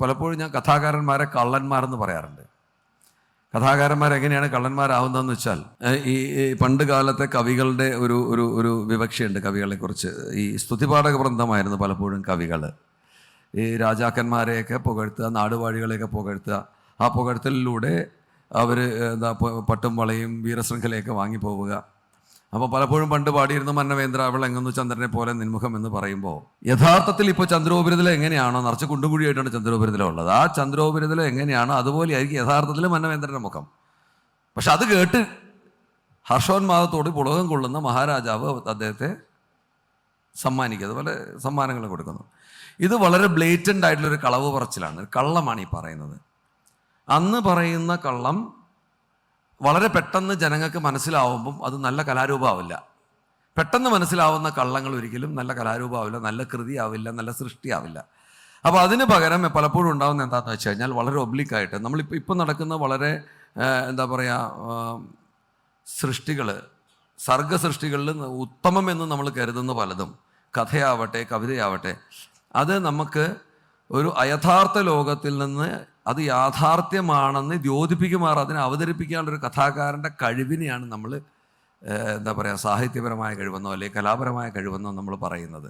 പലപ്പോഴും ഞാൻ കഥാകാരന്മാരെ കള്ളന്മാരെന്ന് പറയാറുണ്ട്. കഥാകാരന്മാരെങ്ങനെയാണ് കള്ളന്മാരാവുന്നതെന്ന് വെച്ചാൽ, ഈ പണ്ട് കാലത്തെ കവികളുടെ ഒരു ഒരു ഒരു വിവക്ഷയുണ്ട് കവികളെക്കുറിച്ച്. ഈ സ്തുതിപാഠക വൃന്ദമായിരുന്നു പലപ്പോഴും കവികൾ. ഈ രാജാക്കന്മാരെയൊക്കെ പുകഴ്ത്തുക, നാടുവാഴികളെയൊക്കെ പുകഴ്ത്തുക. ആ പുകഴ്ത്തലിലൂടെ അവർ പട്ടും വളയും വീരശൃംഖലയൊക്കെ വാങ്ങിപ്പോവുക. അപ്പോൾ പലപ്പോഴും പണ്ട് പാടിയിരുന്ന മന്നവേന്ദ്ര അവളെങ്ങുന്നു ചന്ദ്രനെ പോലെ നിൻമുഖം എന്ന് പറയുമ്പോൾ, യഥാർത്ഥത്തിൽ ഇപ്പോൾ ചന്ദ്രോപരിതലം എങ്ങനെയാണോ, നിറച്ച് കുണ്ടുകുഴിയായിട്ടാണ് ചന്ദ്രോപരിതലം ഉള്ളത്. ആ ചന്ദ്രോപരിതലം എങ്ങനെയാണോ അതുപോലെയായിരിക്കും യഥാർത്ഥത്തിൽ മന്നവേന്ദ്രൻ്റെ മുഖം. പക്ഷെ അത് കേട്ട് ഹർഷോന്മാദത്തോട് പുളകം കൊള്ളുന്ന മഹാരാജാവ് അദ്ദേഹത്തെ സമ്മാനിക്കുക, അതുപോലെ സമ്മാനങ്ങൾ കൊടുക്കുന്നു. ഇത് വളരെ ബ്ലേറ്റൻ്റ് ആയിട്ടുള്ളൊരു കളവ് പറച്ചിലാണ്, കള്ളമാണ് ഈ പറയുന്നത്. അന്ന് പറയുന്ന കള്ളം വളരെ പെട്ടെന്ന് ജനങ്ങൾക്ക് മനസ്സിലാവുമ്പം അത് നല്ല കലാരൂപമാവില്ല. പെട്ടെന്ന് മനസ്സിലാവുന്ന കള്ളങ്ങൾ ഒരിക്കലും നല്ല കലാരൂപമാവില്ല, നല്ല കൃതിയാവില്ല, നല്ല സൃഷ്ടിയാവില്ല. അപ്പോൾ അതിന് പകരം പലപ്പോഴും ഉണ്ടാകുന്ന എന്താണെന്ന് വെച്ച് കഴിഞ്ഞാൽ, വളരെ ഒബ്ലിക്കായിട്ട് ഇപ്പം നടക്കുന്ന വളരെ എന്താ പറയുക സൃഷ്ടികൾ, സർഗസൃഷ്ടികളിൽ ഉത്തമം എന്ന് നമ്മൾ കരുതുന്ന പലതും, കഥയാവട്ടെ കവിതയാവട്ടെ, അത് നമുക്ക് ഒരു അയഥാർത്ഥ ലോകത്തിൽ നിന്ന് അത് യാഥാർത്ഥ്യമാണെന്ന് ദ്യോതിപ്പിക്കുമാർ അതിനെ അവതരിപ്പിക്കാനുള്ളൊരു കഥാകാരൻ്റെ കഴിവിനെയാണ് നമ്മൾ എന്താ പറയുക സാഹിത്യപരമായ കഴിവെന്നോ അല്ലെങ്കിൽ കലാപരമായ കഴിവെന്നോ നമ്മൾ പറയുന്നത്.